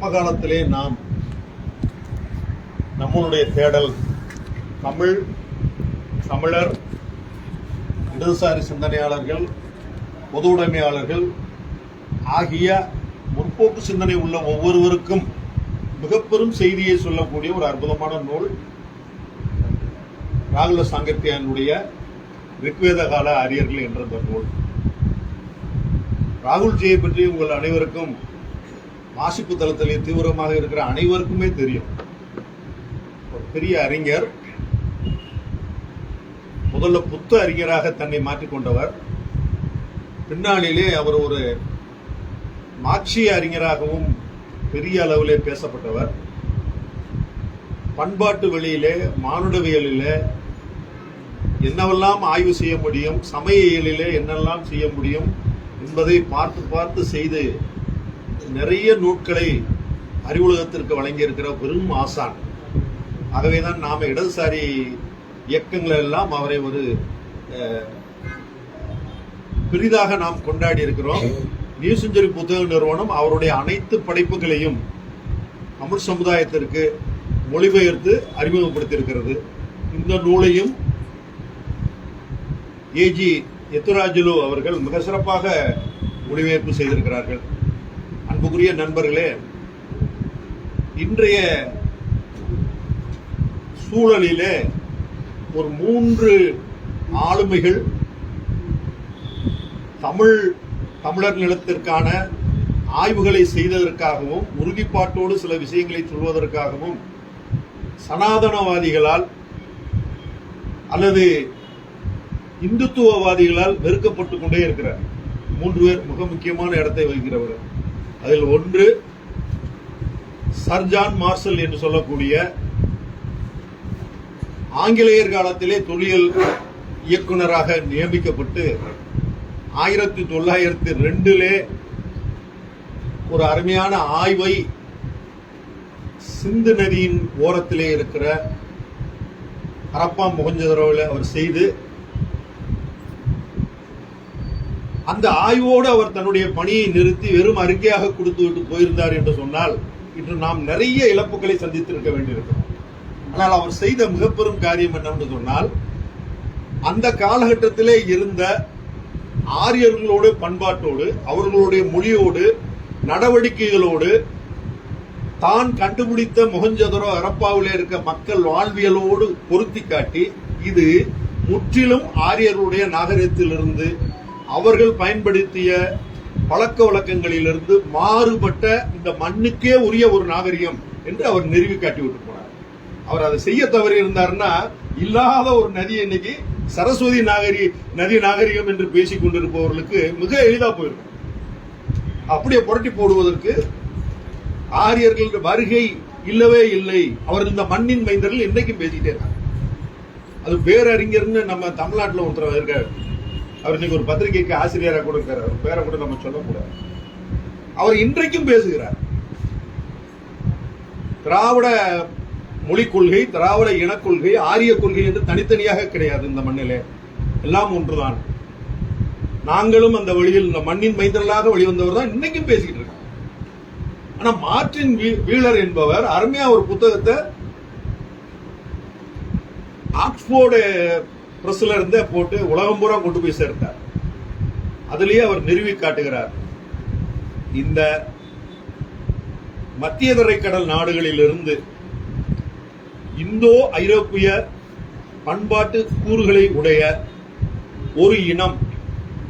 சமகாலத்திலே நாம் நம்மளுடைய தேடல் தமிழர், இடதுசாரி சிந்தனையாளர்கள், பொது உடைமையாளர்கள் ஆகிய முற்போக்கு சிந்தனை உள்ள ஒவ்வொருவருக்கும் மிக பெரும் செய்தியை சொல்லக்கூடிய ஒரு அற்புதமான நூல் ராகுல சாங்கத்தியானுடைய ரிக்வேத கால ஆரியர்கள் என்ற இந்த நூல். ராகுல்ஜியை பற்றி உங்கள் அனைவருக்கும் வாசிப்பு தளத்திலே தீவிரமாக இருக்கிற அனைவருக்குமே தெரியும். ஒரு பெரிய அறிஞர், முதல்ல புத்த அறிஞராக தன்னை மாற்றிக்கொண்டவர். பின்னாளிலே அவர் ஒரு மார்க்சிய அறிஞராகவும் பெரிய அளவிலே பேசப்பட்டவர். பண்பாட்டு வெளியிலே, மானுடவியலிலே என்னவெல்லாம் ஆய்வு செய்ய முடியும், சமய இயலிலே என்னெல்லாம் செய்ய முடியும் என்பதை பார்த்து பார்த்து செய்து நிறைய நூட்களை அறிவுலகத்திற்கு வழங்கியிருக்கிற பெரும் ஆசான். ஆகவேதான் நாம இடதுசாரி இயக்கங்கள் எல்லாம் அவரை ஒரு பெரிதாக நாம் கொண்டாடி இருக்கிறோம். நியூ செஞ்சுரி புத்தக நிறுவனம் அவருடைய அனைத்து படைப்புகளையும் தமிழ் சமுதாயத்திற்கு மொழிபெயர்த்து அறிமுகப்படுத்தியிருக்கிறது. இந்த நூலையும் ஏஜி எத்துராஜுலு அவர்கள் மிக சிறப்பாக மொழிபெயர்ப்பு செய்திருக்கிறார்கள். அன்புக்குரிய நண்பர்களே, இன்றைய சூழலிலே ஒரு 3 ஆளுமைகள் தமிழர் நிலத்திற்கான ஆய்வுகளை செய்ததற்காகவும் உறுதிப்பாட்டோடு சில விஷயங்களை சொல்வதற்காகவும் சனாதனவாதிகளால் அல்லது இந்துத்துவவாதிகளால் வெறுக்கப்பட்டுக் கொண்டே இருக்கிறார். 3 பேர் மிக முக்கியமான இடத்தை வகிக்கிறவர். அதில் ஒன்று சர் ஜான் மார்ஷல் என்று சொல்லக்கூடிய ஆங்கிலேயர் காலத்திலே தொல்லியல் இயக்குநராக நியமிக்கப்பட்டு 1902 ஒரு அருமையான ஆய்வை சிந்து நதியின் ஓரத்திலே இருக்கிற ஹரப்பா மொஹஞ்சதாரோவில் அவர் செய்து அந்த ஆய்வோடு அவர் தன்னுடைய பணியை நிறுத்தி வெறும் அறிக்கையாக கொடுத்து விட்டு போயிருந்தார் என்று சொன்னால் இன்று நாம் நிறைய இழப்புகளை சந்தித்திருக்க வேண்டியிருக்கிறோம். ஆனால் அவர் செய்த மிக பெரும் காரியம் என்னவென்று சொன்னால், அந்த காலகட்டத்திலே இருந்த ஆரியர்களோடு, பண்பாட்டோடு, அவர்களுடைய மொழியோடு, நடவடிக்கைகளோடு, தான் கண்டுபிடித்த மொஹஞ்சதாரோ ஹரப்பாவிலே இருக்க மக்கள் வாழ்வியலோடு பொருத்தி காட்டி, இது முற்றிலும் ஆரியர்களுடைய நாகரிகத்திலிருந்து, அவர்கள் பயன்படுத்திய பழக்க வழக்கங்களிலிருந்து மாறுபட்ட இந்த மண்ணுக்கே உரிய ஒரு நாகரிகம் என்று அவர் நிறுவி காட்டி விட்டு போனார். அவர் அதை செய்ய தவறி இருந்தார்னா, இல்லாத ஒரு நதியை இன்னைக்கு சரஸ்வதி நதி நாகரிகம் என்று பேசிக் கொண்டிருப்பவர்களுக்கு மிக எளிதா போயிருக்கும். அப்படியே புரட்டி போடுவதற்கு ஆரியர்கள் வருகை இல்லவே இல்லை, அவர் இந்த மண்ணின் மைந்தர்கள் இன்றைக்கும் பேசிக்கிட்டே இருக்காங்க. அது பேரறிஞர்னு நம்ம தமிழ்நாட்டில் ஒருத்தர் இருக்காரு. அவர் இன்னைக்கு ஒரு பத்திரிகைக்கு ஆசிரியராக கூட இருக்காரு. அவர் பேரை கூட நம்ம சொல்லக்கூடாது. அவர் இன்றைக்கும் பேசுகிறார். திராவிட மொழிக் கொள்கை, திராவிட இனக்கொள்கை, ஆரிய கொள்கை என்று தனித்தனியாக கிடையாது. இந்த மண்ணிலே எல்லாம் ஒன்றுதான். நாங்களும் அந்த வழியில் இந்த மண்ணின் மைந்தர்களாக வெளிவந்தவர் தான் இன்னைக்கும் பேசிக்கிட்டு இருக்காங்க. ஆனா மார்ட்டின் வீலர் என்பவர் அருமையா ஒரு புத்தகத்தை ஆக்ஸ்போர்டு பிரஸ்ல இருந்தே போட்டு உலகம் பூரா கொண்டு போய் சேர்த்தார். அதிலேயே அவர் நிறுவி காட்டுகிறார், இந்த மத்திய தரைக்கடல் நாடுகளிலிருந்து இந்தோ ஐரோப்பிய பண்பாட்டு கூறுகளை உடைய ஒரு இனம்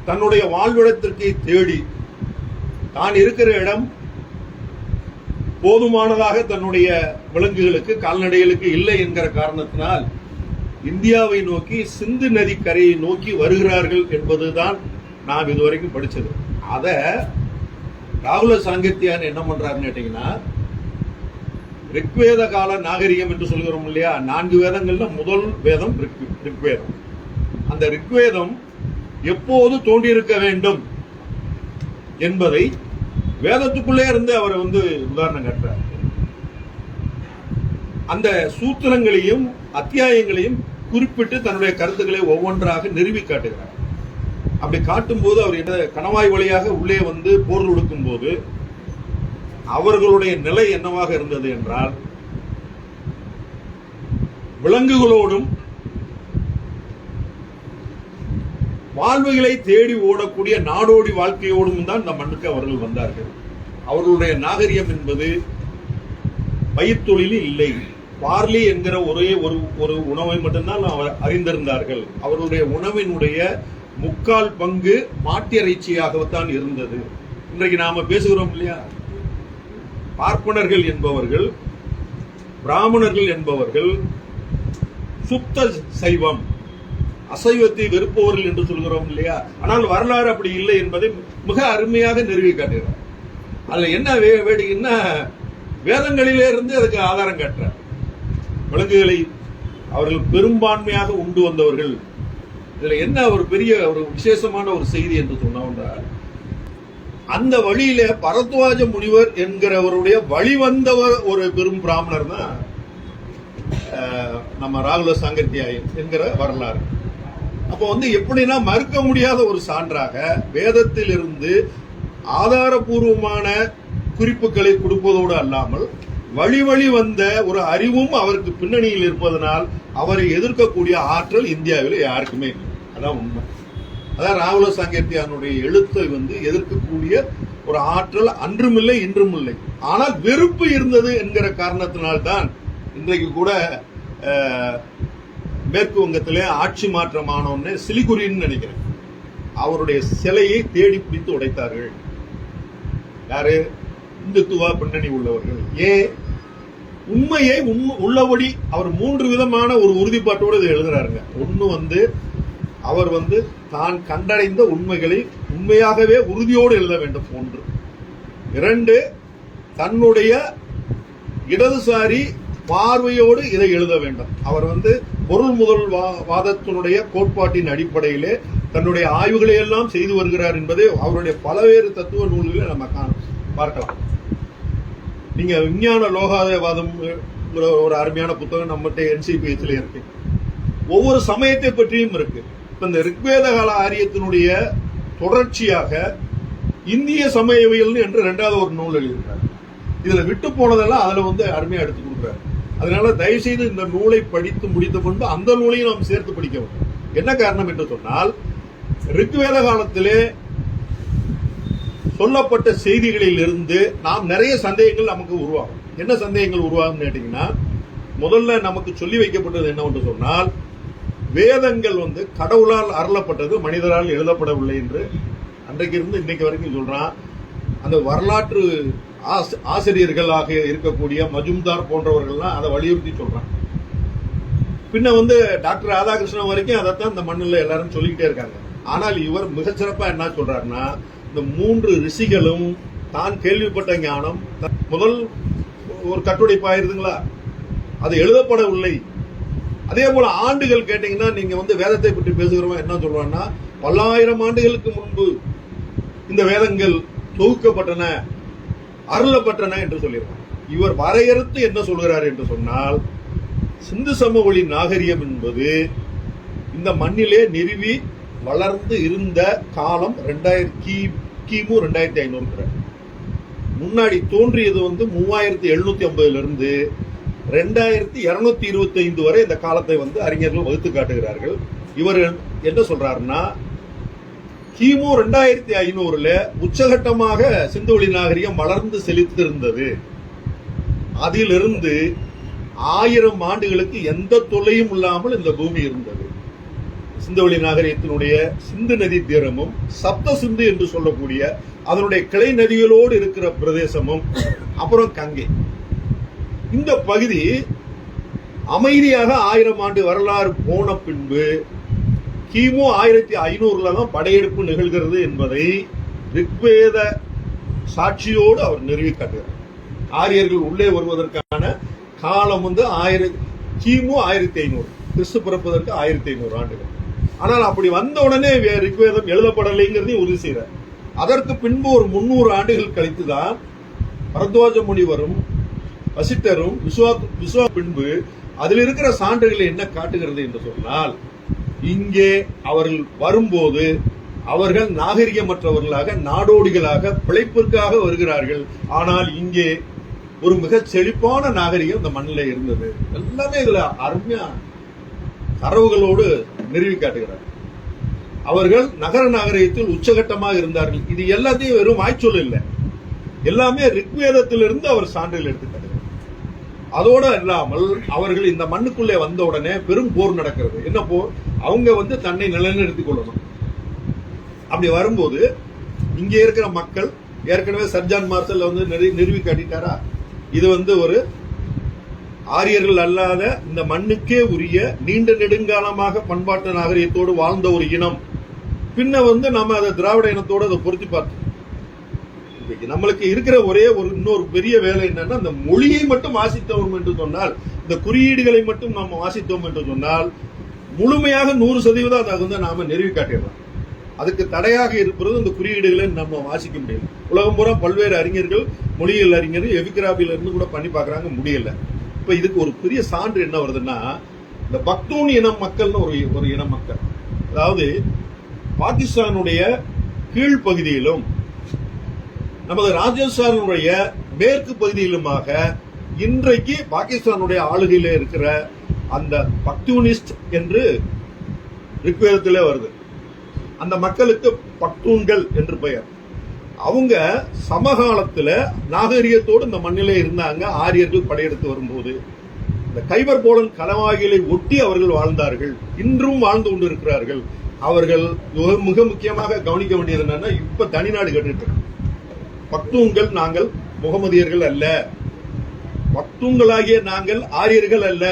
தன்னுடைய வாழ்விடத்திற்கு தேடி, தான் இருக்கிற இடம் போதுமானதாக தன்னுடைய விலங்குகளுக்கு, கால்நடைகளுக்கு இல்லை என்கிற காரணத்தினால் இந்தியாவை நோக்கி, சிந்து நதி கரையை நோக்கி வருகிறார்கள் என்பதுதான் நாம் இதுவரைக்கும் படிச்சது. அத ராகுல சாங்கத்தியான் என்ன பண்றாருன்னு கேட்டீங்கன்னா, ரிக்வேத கால நாகரிகம் என்று சொல்கிறோம் இல்லையா, 4 வேதங்கள்ல முதல் வேதம் ரிக்வேதம். அந்த ரிக்வேதம் எப்போது தோன்றியிருக்க வேண்டும் என்பதை வேதத்துக்குள்ளே இருந்து அவர் உதாரணம் காட்டுறார். அந்த சூத்திரங்களையும் அத்தியாயங்களையும் குறிப்பிட்டு தன்னுடைய கருத்துக்களை ஒவ்வொன்றாக நிறுவி காட்டுகிறார். அப்படி காட்டும் போது அவர் என்ன கணவாய் வழியாக உள்ளே போர் தொடுக்கும் போது அவர்களுடைய நிலை என்னவாக இருந்தது என்றால், விலங்குகளோடும் வாழ்வுகளை தேடி ஓடக்கூடிய நாடோடி வாழ்க்கையோடும் தான் இந்த மண்ணுக்கு அவர்கள் வந்தார்கள். அவர்களுடைய நாகரிகம் என்பது பயிர்த்தொழில் இல்லை. பார்லி என்கிற ஒரே ஒரு உணவை மட்டும்தான் அவர் அறிந்திருந்தார்கள். அவர்களுடைய உணவினுடைய 3/4 பங்கு மாட்டிறைச்சியாகத்தான் இருந்தது. இன்றைக்கு நாம பேசுகிறோம் இல்லையா, பார்ப்பனர்கள் என்பவர்கள், பிராமணர்கள் என்பவர்கள் சுத்த சைவம், அசைவத்தை வெறுப்பவர்கள் என்று சொல்கிறோம் இல்லையா. ஆனால் வரலாறு அப்படி இல்லை என்பதை மிக அருமையாக நிறுவி காட்டுகிறார். அதுல என்ன வேடிக்கைன்னா, வேதங்களிலே இருந்து அதுக்கு ஆதாரம் காட்டுறார். விலங்குகளை அவர்கள் பெரும்பான்மையாக உண்டு வந்தவர்கள். இதுல என்ன ஒரு பெரிய ஒரு விசேஷமான ஒரு செய்தி என்று சொன்னால், அந்த வழியில பரத்வாஜ முனிவர் என்கிறவருடைய வழி வந்தவர் ஒரு பெரும் பிராமணர் தான் நம்ம ராகுல சாங்கத்தியாயன் என்கிற வரலாறு. அப்போ எப்படின்னா, மறுக்க முடியாத ஒரு சான்றாக வேதத்தில் இருந்து ஆதாரபூர்வமான குறிப்புகளை கொடுப்பதோடு அல்லாமல் வழி வந்த ஒரு அறிவும் அவருக்கு பின்னணியில் இருப்பதனால் அவரை எதிர்க்கக்கூடிய ஆற்றல் இந்தியாவில் யாருக்குமே இல்லை. அதான் உண்மை. அதான் ராகுல சாங்கத்தியானுடைய எழுத்தை எதிர்க்கக்கூடிய ஒரு ஆற்றல் அன்றும் இல்லை இன்றும் இல்லை. ஆனால் வெறுப்பு இருந்தது என்கிற காரணத்தினால்தான் இன்றைக்கு கூட மேற்கு வங்கத்திலே ஆட்சி மாற்றமானோன்னு சிலிகுரின்னு நினைக்கிறேன், அவருடைய சிலையை தேடி பிடித்து உடைத்தார்கள். யாரு? இந்துத்துவ பின்னணி உள்ளவர்கள். ஏன்? உண்மையை உள்ளபடி அவர் 3 விதமான ஒரு உறுதிப்பாட்டோடு இதை எழுதுறாருங்க. ஒன்னு அவர் தான் கண்டடைந்த உண்மைகளை உண்மையாகவே உறுதியோடு எழுத வேண்டும். 1. 2, தன்னுடைய இடதுசாரி பார்வையோடு இதை எழுத வேண்டும். அவர் பொருள் முதல் வாதத்தினுடைய கோட்பாட்டின் அடிப்படையிலே தன்னுடைய ஆய்வுகளை எல்லாம் செய்து வருகிறார் என்பதை அவருடைய பல்வேறு தத்துவ நூல்களை நம்ம பார்க்கலாம். நீங்க விஞ்ஞான லோகாதவாதம் ஒரு அருமையான புத்தகம் நம்மகிட்ட NCPHல இருக்கு. ஒவ்வொரு சமயத்தை பற்றியும் இருக்கு. இந்த ரிக்வேத கால ஆரியத்தினுடைய தொடர்ச்சியாக இந்திய சமயவியல் என்று 2வது ஒரு நூல் எழுதியிருக்காரு. இதுல விட்டு போனதெல்லாம் அதுல அருமையா எடுத்து கொடுக்குறாரு. அதனால தயவு செய்து இந்த நூலை படித்து முடித்த பின்பு அந்த நூலையும் நாம் சேர்த்து படிக்க வேண்டும். என்ன காரணம் என்று சொன்னால், ரிக்வேத காலத்திலே சொல்லப்பட்ட செய்திகளில் இருந்து நாம் நிறைய சந்தேகங்கள் நமக்கு உருவாகும். என்ன சந்தேகங்கள் உருவாகும் கேட்டீங்கன்னா, முதல்ல நமக்கு சொல்லி வைக்கப்பட்டது என்னவென்று சொன்னால், வேதங்கள் கடவுளால் அருளப்பட்டது, மனிதரால் எழுதப்படவில்லை என்று அன்றைக்கு இருந்து இன்னைக்கு வரைக்கும் சொல்றான். அந்த வரலாற்று ஆசிரியர்களாக இருக்கக்கூடிய மஜும்தார் போன்றவர்கள்லாம் அதை வலியுறுத்தி சொல்றாங்க. பின்ன டாக்டர் ராதாகிருஷ்ணன் வரைக்கும் அதைத்தான் இந்த மண்ணில் எல்லாரும் சொல்லிக்கிட்டே இருக்காங்க. ஆனால் இவர் மிகச்சிறப்பா என்ன சொல்றாருன்னா, இந்த 3 ரிஷிகளும் தான் கேள்விப்பட்ட ஞானம் முதல் ஒரு கட்டுடைப்பாயிருதுங்களா, அது எழுதப்படவில்லை. அதே போல ஆண்டுகள் கேட்டீங்கன்னா, நீங்க வேதத்தை பற்றி பேசுகிறவங்க என்ன சொல்றாங்கன்னா, பல்லாயிரம் ஆண்டுகளுக்கு முன்பு இந்த வேதங்கள் தொகுக்கப்பட்டன, அருளப்பட்டன என்று சொல்லியிருக்காங்க. இவர் வரையறுத்து என்ன சொல்கிறார் என்று சொன்னால், சிந்து சமவெளி நாகரிகம் என்பது இந்த மண்ணிலே நிறுவி வளர்ந்து இருந்த காலம் கிமு 2500. முன்னாடி தோன்றியது 3750 இருந்து 2225 வரை இந்த காலத்தை அறிஞர்கள் வகுத்து காட்டுகிறார்கள். இவர் என்ன சொல்றாருன்னா, கிமு 2500 உச்சகட்டமாக சிந்துவெளி நாகரிகம் வளர்ந்து செழித்திருந்தது. அதிலிருந்து 1000 ஆண்டுகளுக்கு எந்த தொல்லையும் இல்லாமல் இந்த பூமி இருந்தது. சிந்துவெளி நாகரிகத்தினுடைய சிந்து நதி தீரமும் சப்த சிந்து என்று சொல்லக்கூடிய அதனுடைய கிளை நதிகளோடு இருக்கிற பிரதேசமும் அப்புறம் கங்கை, இந்த பகுதி அமைதியாக 1000 ஆண்டு வரலாறு போன பின்பு கிமு 1500 தான் படையெடுப்பு நிகழ்கிறது என்பதை ரிக்வேத சாட்சியோடு அவர் நிறுவி காட்டுகிறார். ஆரியர்கள் உள்ளே வருவதற்கான காலம் கிமு 1500, கிறிஸ்து பிறப்பதற்கு 1500 ஆண்டுகள். ஆனால் அப்படி வந்த உடனே ரிக்வேதம் எழுதப்படலைங்கிறதையும் உறுதி செய்கிறார். அதற்கு பின்பு ஒரு 300 ஆண்டுகள் கழித்துதான் பரத்வாஜ முனிவரும் வசிட்டரும் விஸ்வா பின்பு அதில் இருக்கிற சான்றுகளை என்ன காட்டுகிறது என்று சொன்னால், இங்கே அவர்கள் வரும்போது அவர்கள் நாகரிகமற்றவர்களாக நாடோடிகளாக பிழைப்பிற்காக வருகிறார்கள். ஆனால் இங்கே ஒரு மிக செழிப்பான நாகரிகம் இந்த மண்ணில் இருந்தது. எல்லாமே இதுல அருமையா தரவுகளோடு நிறுவி காட்டுகிறார். அவர்கள் நகர நாகரிகத்தில் உச்சகட்டமாக இருந்தார்கள். இது எல்லாத்தையும் வெறும் வாய்ச்சொல் இல்லை, எல்லாமே ரிக்வேதத்திலிருந்து அவர் சான்றில் எடுத்துக்காட்டுகிறார். அதோட இல்லாமல் அவர்கள் இந்த மண்ணுக்குள்ளே வந்த உடனே பெரும் போர் நடக்கிறது. என்ன போர்? அவங்க தன்னை நிலைநிறுத்திக் கொள்ளணும். அப்படி வரும்போது இங்கே இருக்கிற மக்கள் ஏற்கனவே சர்ஜான் மார்சல் நிறுவி காட்டிட்டாரா, இது ஒரு ஆரியர்கள் அல்லாத இந்த மண்ணுக்கே உரிய நீண்ட நெடுங்காலமாக பண்பாட்டு நாகரிகத்தோடு வாழ்ந்த ஒரு இனம். பின்ன நாம அதை திராவிட இனத்தோடு அதை பொருத்தி பார்த்தோம். நம்மளுக்கு இருக்கிற ஒரே இன்னொரு பெரிய வேலை என்னன்னா, இந்த மொழியை மட்டும் வாசித்தோம் என்று சொன்னால், இந்த குறியீடுகளை மட்டும் நாம் வாசித்தோம் என்று சொன்னால் முழுமையாக 100% அதை நாம நிறுவி காட்டிடலாம். அதுக்கு தடையாக இருப்பது இந்த குறியீடுகளை நம்ம வாசிக்க முடியல. உலகம் பூரா பல்வேறு அறிஞர்கள், மொழியியல் அறிஞர்கள் எபிகிராபில இருந்து கூட பண்ணி பார்க்கறாங்க, முடியல. இப்ப இதுக்கு ஒரு பெரிய சான்று என்ன வருதுன்னா, இந்த பக்தூன் இனம் மக்கள்னு ஒரு இன மக்கள், அதாவது பாகிஸ்தானுடைய கீழ்ப்பகுதியிலும் நமது ராஜஸ்தானுடைய மேற்கு பகுதியிலுமாக இன்றைக்கு பாகிஸ்தானுடைய ஆளுகையில் இருக்கிற அந்த பக்தூனிஸ்ட் என்று ரிக்வேதத்திலே வருது. அந்த மக்களுக்கு பக்தூன்கள் என்று பெயர். அவங்க சமகாலத்தில் நாகரிகத்தோடு இந்த மண்ணிலே இருந்தாங்க. ஆரியர்கள் படையெடுத்து வரும்போது இந்த கைபர் போலன் கணவாய்களை ஒட்டி அவர்கள் வாழ்ந்தார்கள், இன்றும் வாழ்ந்து கொண்டிருக்கிறார்கள். அவர்கள் மிக முக்கியமாக கவனிக்க வேண்டியது என்னன்னா, இப்ப தனிநாடு கட்டிட்டு பக்தூன்கள் நாங்கள் முகமதியர்கள் அல்ல, பக்தூன்களாகிய நாங்கள் ஆரியர்கள் அல்ல,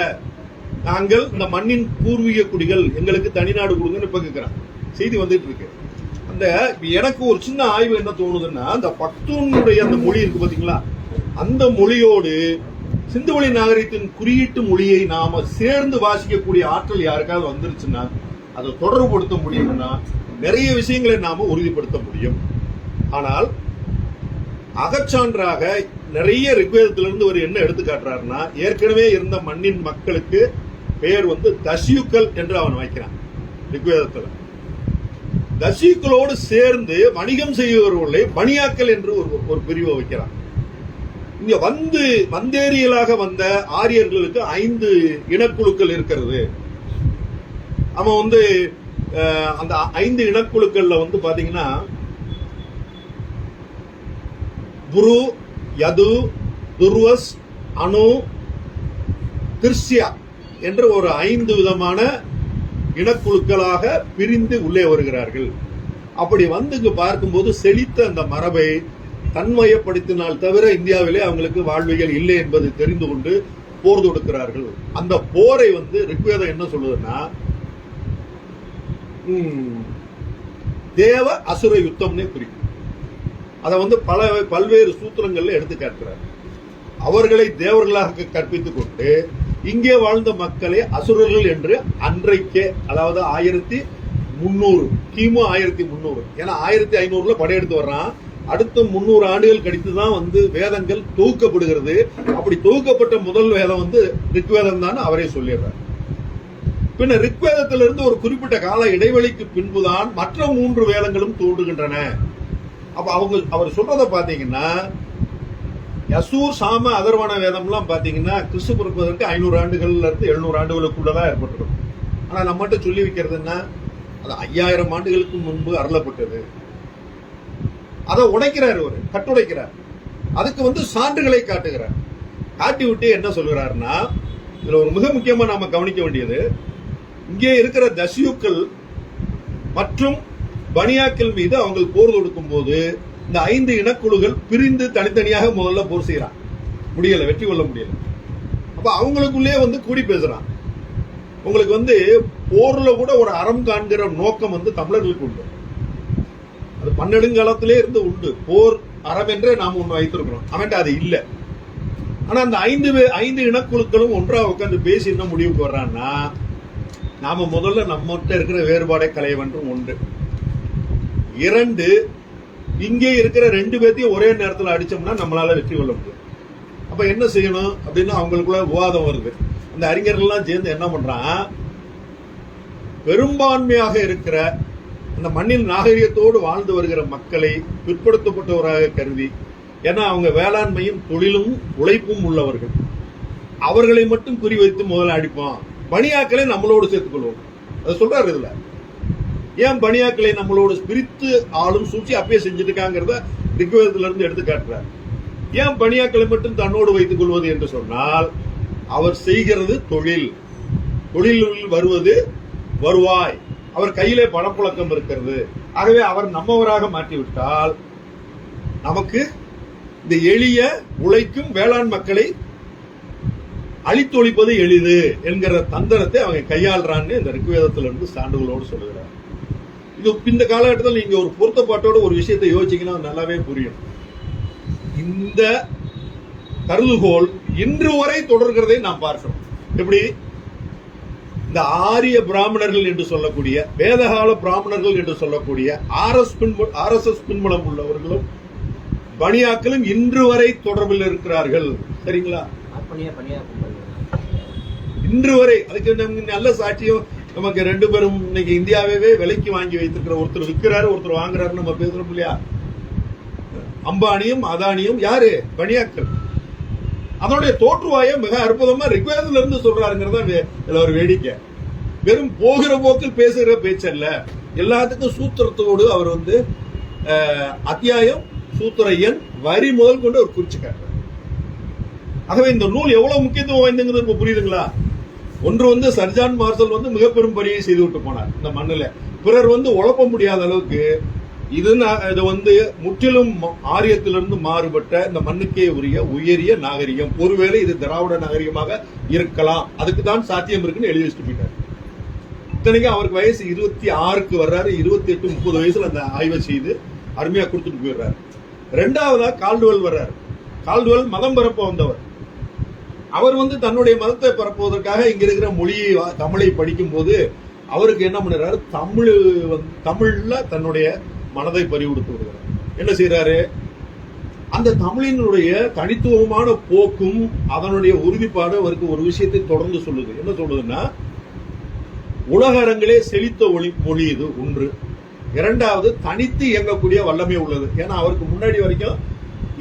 நாங்கள் இந்த மண்ணின் பூர்வீக குடிகள், எங்களுக்கு தனிநாடு கொடுங்கன்னு இப்ப கேட்கிறாங்க. செய்தி வந்துட்டு இருக்கு. அந்த எனக்கு ஒரு சின்ன ஆய்வு என்ன தோணுதுன்னா, அந்த பக்தூனுடைய அந்த மொழி இருக்கு பாத்தீங்களா, அந்த மொழியோடு சிந்துவெளி நாகரிகத்தின் குறியீட்டு மொழியை நாம சேர்ந்து வாசிக்கக்கூடிய ஆற்றல் யாருக்காவது வந்துருச்சுன்னா, அதை தொடர்புபடுத்த முடியும்னா நிறைய விஷயங்களை நாம உறுதிப்படுத்த முடியும். ஆனால் அகச்சான்றாக நிறைய ரிக்வேதத்திலிருந்து ஒரு என்ன எடுத்து காட்டுறாருன்னா, ஏற்கனவே இருந்த மண்ணின் மக்களுக்கு பெயர் தசியுக்கள் என்று அவன் வைக்கிறான். ரிக்வேதத்தில் தசியுக்களோடு சேர்ந்து வணிகம் செய்பவர்களை பணியாக்கள் என்று ஒரு பிரிவை வைக்கிறான். இங்க வந்தேரியலாக வந்த ஆரியர்களுக்கு 5 இனக்குழுக்கள் இருக்கிறது. அவன் அந்த 5 இனக்குழுக்கள்ல பாத்தீங்கன்னா, புரு, யது, துர்வஸ், அணு, திர்சியா என்ற ஒரு 5 விதமான இனக்குழுக்களாக பிரிந்து உள்ளே வருகிறார்கள். அப்படி இங்கு பார்க்கும்போது செழித்த அந்த மரபை தன்மையப்படுத்தினால் தவிர இந்தியாவிலே அவங்களுக்கு வாழ்வியல் இல்லை என்பது தெரிந்து கொண்டு போர் தொடுக்கிறார்கள். அந்த போரை ரிக்வேதம் என்ன சொல்லுதுன்னா, தேவ அசுர யுத்தம்னே குறிக்கும். அதை பல்வேறு சூத்திரங்கள்ல எடுத்து காட்டுறார். அவர்களை தேவர்களாக கற்பித்துக் கொண்டு இங்கே வாழ்ந்த மக்களை அசுரர்கள் என்று அன்றைக்கே, அதாவது 1300 கிமு 1300, ஏன்னா 1500 படையெடுத்து வர்றான். அடுத்த 300 ஆண்டுகள் கழித்துதான் வேதங்கள் தொகுக்கப்படுகிறது. அப்படி தொகுக்கப்பட்ட முதல் வேதம் ரிக்வேதம் தான் அவரே சொல்லிடுறார். பின்னர் ரிக்வேதத்திலிருந்து ஒரு குறிப்பிட்ட கால இடைவெளிக்கு பின்புதான் மற்ற 3 வேதங்களும் தோன்றுகின்றன. அப்ப அவர் சொல்றத பாத்தீங்கன்னா, யசூர், சாம, அதர்வன வேதம்லாம் பாத்தீங்கன்னா கிறிஸ்து பிறப்பதற்கு 500 ஆண்டுகள்ல இருந்து 700 ஆண்டுகளுக்குள்ளதான் ஏற்பட்டிருக்கும். ஆனா நம்மகிட்ட சொல்லி வைக்கிறதுன்னா, அது 5000 ஆண்டுகளுக்கு முன்பு அருளப்பட்டது. அதை உடைக்கிறார், ஒரு கட்டுடைக்கிறார். அதுக்கு சான்றுகளை காட்டுகிறார். காட்டி விட்டு என்ன சொல்கிறார்னா, இதுல ஒரு மிக முக்கியமா நாம கவனிக்க வேண்டியது, இங்கே இருக்கிற தசியுக்கள் மற்றும் பனியாக்கள் மீது அவங்க போர் தொடுக்கும் போது இந்த 5 இனக்குழுக்கள் பிரிந்து தனித்தனியாக முதல்ல போர் செய்யறான். முடியல, வெற்றி கொள்ள முடியல. அப்ப அவங்களுக்குள்ளே கூடி பேசுறான். உங்களுக்கு போர்ல கூட ஒரு அறம் காண்கிற நோக்கம் தமிழர்களுக்கு உண்டு. அது பன்னெடுங்காலத்திலே இருந்து உண்டு. போர் அறம் என்றே நாம ஒண்ணு வைத்திருக்கிறோம். அவன்கிட்ட அது இல்ல. ஆனா அந்த 5 இனக்குழுக்களும் ஒன்றா உட்கார்ந்து பேசி என்ன முடிவுக்கு வர்றான்னா, நாம முதல்ல நம்மகிட்ட இருக்கிற வேறுபாடை களைய வேண்டும். 1, 2, இங்கே இருக்கிற 2 பேர்த்தையும் ஒரே நேரத்தில் அடிச்சோம்னா நம்மளால வெற்றி கொள்ள முடியும். அப்ப என்ன செய்யணும் அப்படின்னு அவங்களுக்குள்ள விவாதம் வருது. அந்த அறிஞர்கள்லாம் சேர்ந்து என்ன பண்றான், பெரும்பான்மையாக இருக்கிற அந்த மண்ணின் நாகரிகத்தோடு வாழ்ந்து வருகிற மக்களை பிற்படுத்தப்பட்டவராக கருதி, ஏன்னா அவங்க வேளாண்மையும் தொழிலும் உழைப்பும் உள்ளவர்கள், அவர்களை மட்டும் குறிவைத்து முதல்ல அடிப்போம், பனியாக்களை நம்மளோடு சேர்த்துக்கொள்வோம். அதை சொல்றாரு இதுல. ஏன் பனியாக்களை நம்மளோடு பிரித்து ஆளும் சூழ்ச்சி அப்பயே செஞ்சுட்டு இருக்காங்கிறத ரிக்வேதத்துல இருந்து எடுத்து காட்டுறார். ஏன் பனியாக்களை மட்டும் தன்னோடு வைத்துக் கொள்வது என்று சொன்னால், அவர் செய்கிறது தொழில், தொழிலில் வருவது வருவாய், அவர் கையிலே பணப்புழக்கம் இருக்கிறது. ஆகவே அவர் நம்மவராக மாற்றிவிட்டால் நமக்கு இந்த எளிய உழைக்கும் வேளாண் மக்களை அழித்தொழிப்பது எளிது என்கிற தந்திரத்தை அவங்க கையாளுறான்னு இந்த ரிக்வேதத்திலிருந்து சான்றுகளோடு சொல்லுகிறார். இது இந்த காலகட்டத்தில் நீங்க ஒரு பொருத்தப்பாட்டோட ஒரு விஷயத்தை யோசிச்சீங்கன்னா நல்லாவே புரியும். இந்த கருதுகோள் இன்று வரை தொடர்கிறதை நாம் பார்க்கிறோம். எப்படி இந்த ஆரிய பிராமணர்கள் என்று சொல்லக்கூடிய, வேதகால பிராமணர்கள் என்று சொல்லக்கூடிய RSS பின்புலம் உள்ளவர்களும் பனியாக்களும் இன்று வரை தொடர்பில் இருக்கிறார்கள். சரிங்களா? இன்று வரை. அதுக்கு நல்ல சாட்சியம் நமக்கு 2 பேரும் இன்னைக்கு இந்தியாவே விலைக்கு வாங்கி வைத்திருக்கிற, ஒருத்தர் விற்கிறாரு ஒருத்தர் வாங்குறாரு நம்ம பேசுறோம் இல்லையா? அம்பானியும் அதானியும் யாரு? பனியாக்கள். அதனுடைய தோற்றுவாய மிக அற்புதமா ரிக்வேதத்துல இருந்து சொல்றாருங்கிறதா இதுல ஒரு வேடிக்கை. வெறும் போகிற போக்கில் பேசுகிற பேச்சல்ல, எல்லாத்துக்கும் சூத்திரத்தோடு அவர் அத்தியாயம், சூத்திர எண், வரி முதல் கொண்டு அவர் குறிச்சு காட்டுறார். ஆகவே இந்த நூல் எவ்வளவு முக்கியத்துவம் வாய்ந்தது இப்ப புரியுதுங்களா? ஒன்று சர்ஜான் மார்சல் மிக பெரும் பணியை செய்து விட்டு போனார் இந்த மண்ணில். பிறர் உழப்ப முடியாத அளவுக்கு இது முற்றிலும் ஆரியத்திலிருந்து மாறுபட்ட இந்த மண்ணுக்கே உரிய உயரிய நாகரிகம். ஒருவேளை இது திராவிட நாகரிகமாக இருக்கலாம், அதுக்கு தான் சாத்தியம் இருக்குன்னு எழுதி வச்சுட்டு போயிட்டார். இத்தனைக்கும் அவருக்கு வயசு 26க்கு வர்றாரு. 28, 30 வயசுல அந்த ஆய்வை செய்து அருமையா கொடுத்துட்டு போயிடுறாரு. 2வதா கால்டுவெல் வர்றாரு. கால்டுவெல் மதம் பரப்ப வந்தவர். அவர் தன்னுடைய மதத்தை பரப்புவதற்காக இங்க இருக்கிற மொழியை, தமிழை படிக்கும் போது அவருக்கு என்ன பண்ணுறாரு, தமிழ்ல தன்னுடைய மனதை பறிவுடுத்து விடுகிறார். என்ன செய்யறாரு, அந்த தமிழினுடைய தனித்துவமான போக்கும் அதனுடைய உறுதிப்பாடு அவருக்கு ஒரு விஷயத்தை தொடர்ந்து சொல்லுது. என்ன சொல்லுதுன்னா, உலக அரங்கிலே செழித்த மொழி இது ஒன்று. 2வது, தனித்து இயங்கக்கூடிய வல்லமை உள்ளது. ஏன்னா அவருக்கு முன்னாடி வரைக்கும்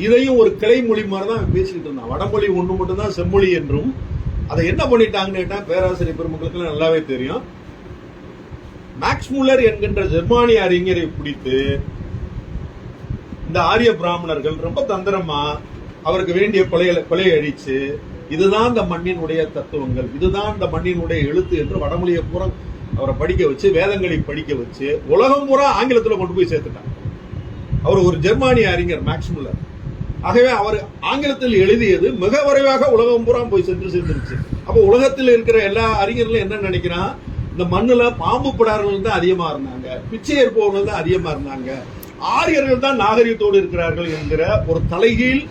இதையும் ஒரு கிளை மொழி மாதிரி தான் பேசிக்கிட்டு இருந்தான். வடமொழி ஒன்று மட்டும்தான் செம்மொழி என்றும், அதை என்ன பண்ணிட்டாங்கன்னு கேட்டா பேராசிரியர் பெருமக்களுக்கு நல்லாவே தெரியும். மேக்ஸ் முல்லர் என்கின்ற ஜெர்மானிய அறிஞரை பிடித்து இந்த ஆரிய பிராமணர்கள் ரொம்ப தந்திரமா அவருக்கு வேண்டிய கொலை அழிச்சு, இதுதான் இந்த மண்ணினுடைய தத்துவங்கள், இதுதான் இந்த மண்ணினுடைய எழுத்து என்று வடமொழியை பூரா அவரை படிக்க வச்சு, வேதங்களை படிக்க வச்சு, உலகம் பூரா ஆங்கிலத்தில் கொண்டு போய் சேர்த்துட்டாங்க. அவர் ஒரு ஜெர்மானிய அறிஞர் மேக்ஸ் முல்லர். ஆகவே அவர் ஆங்கிலத்தில் எழுதியது மிக விரைவாக உலகம் பூரா போய் சேர்ந்துருச்சு. அப்போ உலகத்தில் இருக்கிற எல்லா அறிஞர்களும் என்ன நினைக்கிறான், இந்த மண்ணுல பாம்பு படார்கள் தான் அதிகமா இருந்தாங்க, பிச்சை ஏற்பவர்கள் தான் அதிகமா இருந்தாங்க, ஆரியர்கள் தான் நாகரிகத்தோடு இருக்கிறார்கள் என்கிற ஒரு தலைகீழ்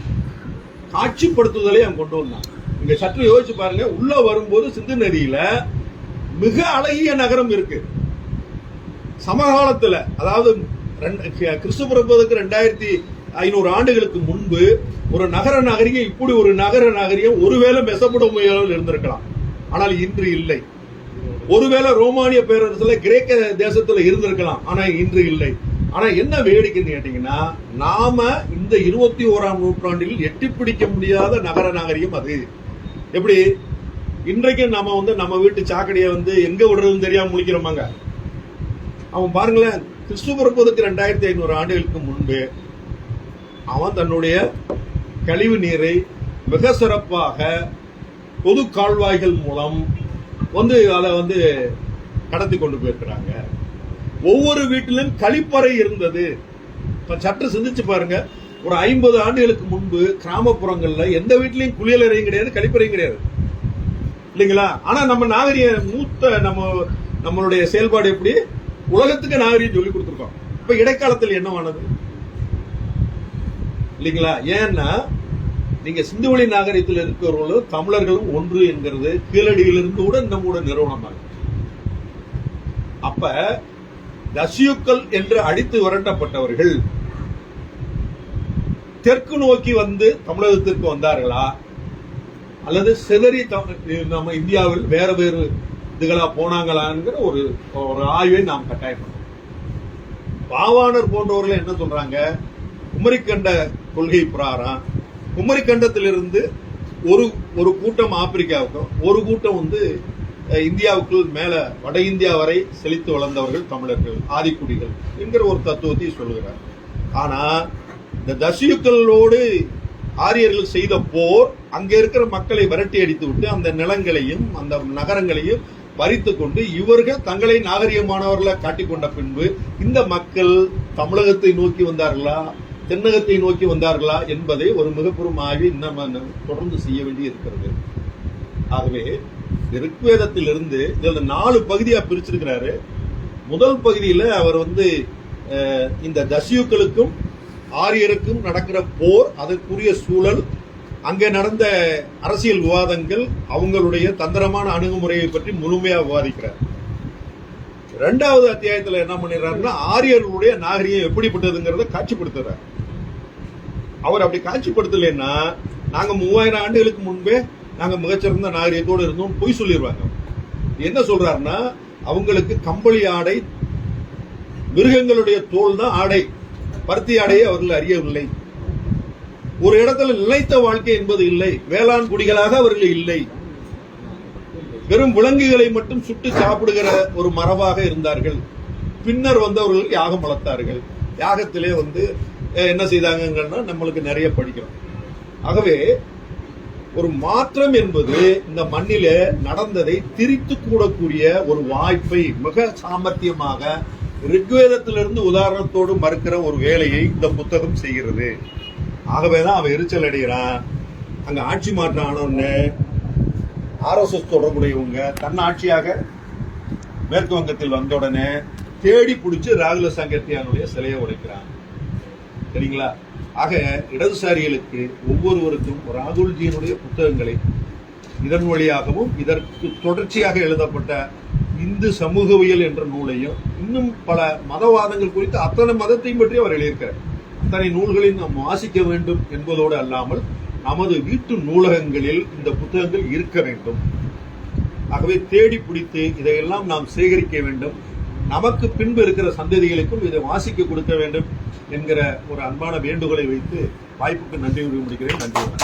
காட்சிப்படுத்துதலை அவன் கொண்டு வந்தான். இங்க சற்று யோசிச்சு பாருங்க. உள்ள வரும்போது சிந்து நதியில மிக அழகிய நகரம் இருக்கு. சமகாலத்துல, அதாவது கிறிஸ்து பிறப்பதற்கு 2500 ஆண்டுகளுக்கு முன்பு ஒரு நகர நாகரிகம், இப்படி ஒரு நகர நாகரிகம் ஒருவேளை மெசபடோமியாவில் இருந்திருக்கலாம், ஆனால் இன்று இல்லை. ஒருவேளை ரோமானிய பேரரசுல கிரேக்க தேசத்துல இருந்திருக்கலாம், ஆனா இன்று இல்லை. ஆனா என்ன வேடிக்கைன்னு கேட்டீங்கன்னா, நாம இந்த 21ஆம் நூற்றாண்டில் எட்டி பிடிக்க முடியாத நகர நாகரிகம் அது. எப்படி இன்றைக்கு நாம நம்ம வீட்டு சாக்கடையை எங்க விடுறதுன்னு தெரியாம முழிக்கிறோமாங்க. அவன் பாருங்களேன், கிறிஸ்து பிறப்பதற்கு 2500 ஆண்டுகளுக்கு முன்பு அவன் தன்னுடைய கழிவு நீரை மிக சிறப்பாக பொது கால்வாய்கள் மூலம் அதை கடத்தி கொண்டு போயிருக்கிறாங்க. ஒவ்வொரு வீட்டிலும் கழிப்பறை இருந்தது. இப்ப சற்று சிந்திச்சு பாருங்க, ஒரு 50 ஆண்டுகளுக்கு முன்பு கிராமப்புறங்கள்ல எந்த வீட்லயும் குளியலறையும் கிடையாது, கழிப்பறையும் கிடையாது, இல்லைங்களா? ஆனா நம்ம நாகரிக நம்மளுடைய செயல்பாடு எப்படி, உலகத்துக்கு நாகரிகம் சொல்லி கொடுத்துருக்கோம். இப்ப இடைக்காலத்தில் என்னவானது, இல்லைங்களா? ஏன்னா நீங்க சிந்துவெளி நாகரிகத்தில் இருக்கிறவர்களும் தமிழர்களும் ஒன்று என்கிறது கீழடியிலிருந்து கூட நம்மோட நிறுவனமாக. அப்ப தசியுக்கள் என்று அடித்து விரட்டப்பட்டவர்கள் தெற்கு நோக்கி தமிழகத்திற்கு வந்தார்களா, அல்லது சிதறி நம்ம இந்தியாவில் வேற வேறு இதுகளா போனாங்களாங்கிற ஒரு ஆய்வை நாம் கட்டாயம் பண்ணோம். பாவாணர் போன்றவர்கள் என்ன சொல்றாங்க, குமரிக்கண்ட கொள்கை பிரகாரம் குமரிக்கண்டத்திலிருந்து ஒரு கூட்டம் ஆப்பிரிக்காவுக்கும் ஒரு கூட்டம் இந்தியாவுக்குள் மேல வட இந்தியா வரை செழித்து வளர்ந்தவர்கள் தமிழர்கள், ஆதிக்குடிகள் என்கிற ஒரு தத்துவத்தை சொல்லுகிறார். ஆனா இந்த தசியுக்களோடு ஆரியர்கள் செய்த போர் அங்க இருக்கிற மக்களை விரட்டி அடித்து விட்டு அந்த நிலங்களையும் அந்த நகரங்களையும் பறித்து கொண்டு இவர்கள் தங்களை நாகரிகமானவர்களை காட்டிக்கொண்ட பின்பு இந்த மக்கள் தமிழகத்தை நோக்கி வந்தார்களா, தென்னகத்தை நோக்கி வந்தார்களா என்பதை ஒரு மிகப்பெரும் ஆய்வு இன்னும் தொடர்ந்து செய்ய வேண்டி இருக்கிறது. ஆகவே ரிக்வேதத்திலிருந்து இதுல 4 பகுதியா பிரிச்சிருக்கிறாரு. முதல் பகுதியில் அவர் இந்த தசியுக்களுக்கும் ஆரியருக்கும் நடக்கிற போர், அதற்குரிய சூழல், அங்கே நடந்த அரசியல் விவாதங்கள், அவங்களுடைய தந்திரமான அணுகுமுறையை பற்றி முழுமையா விவாதிக்கிறார். 2வது அத்தியாயத்தில் என்ன பண்ணிடுறாருன்னா ஆரியர்களுடைய நாகரிகம் எப்படிப்பட்டதுங்கிறத காட்சிப்படுத்துறார். அவர் அப்படி காட்சிப்படுத்தலைன்னா நாங்க 3000 ஆண்டுகளுக்கு முன்பே நாங்க மிகச்சிறந்த நாகரிகத்தோடு இருந்தோம் பொய் சொல்லிடுவாங்க. என்ன சொல்றாருன்னா அவங்களுக்கு கம்பளி ஆடை, மிருகங்களுடைய தோல் தான் ஆடை, பருத்தி ஆடையை அவர்கள் அறியவில்லை. ஒரு இடத்துல நிலைத்த வாழ்க்கை என்பது இல்லை, வேளாண் குடிகளாக அவர்கள் இல்லை, வெறும் விலங்குகளை மட்டும் சுட்டு சாப்பிடுகிற ஒரு மரபாக இருந்தார்கள். பின்னர் அவர்கள் யாகம் வளர்த்தார்கள். யாகத்திலே என்ன செய்தாங்கன்னா நம்மளுக்கு நிறைய படிக்கிறோம். ஆகவே ஒரு மாற்றம் என்பது இந்த மண்ணில நடந்ததை திரித்து கூடக்கூடிய ஒரு வாய்ப்பை மிக சாமர்த்தியமாக ரிக்வேதத்திலிருந்து உதாரணத்தோடு மறுக்கிற ஒரு வேலையை இந்த புத்தகம் செய்கிறது. ஆகவேதான் அவன் எரிச்சல் அடைகிறான். அங்க ஆட்சி மாற்றம் ஆனோன்னு RSS தொடர்புடையவங்க தன்னாட்சியாக மேற்கு வங்கத்தில் வந்த உடனே தேடி பிடிச்சு ராகுல சங்கத்தியானுடைய சிலையை உடைக்கிறான். சரிங்களா? ஆக இடதுசாரிகளுக்கு ஒவ்வொருவருக்கும் ராகுல்ஜியினுடைய புத்தகங்களை இதன் வழியாகவும் இதற்கு தொடர்ச்சியாக எழுதப்பட்ட இந்து சமூகவியல் என்ற நூலையும் இன்னும் பல மதவாதங்கள் குறித்து அத்தனை மதத்தையும் பற்றி அவர் எழுதியிருக்கிறார். அத்தனை நூல்களையும் நாம் வாசிக்க வேண்டும் என்பதோடு அல்லாமல் நமது வீட்டு நூலகங்களில் இந்த புத்தகங்கள் இருக்க வேண்டும். ஆகவே தேடி பிடித்து இதையெல்லாம் நாம் சேகரிக்க வேண்டும். நமக்கு பின்பு இருக்கிற சந்ததிகளுக்கும் இதை வாசிக்க கொடுக்க வேண்டும் என்கிற ஒரு அன்பான வேண்டுகோளை வைத்து வாய்ப்புக்கு நன்றி முடிக்கிறேன். நன்றி.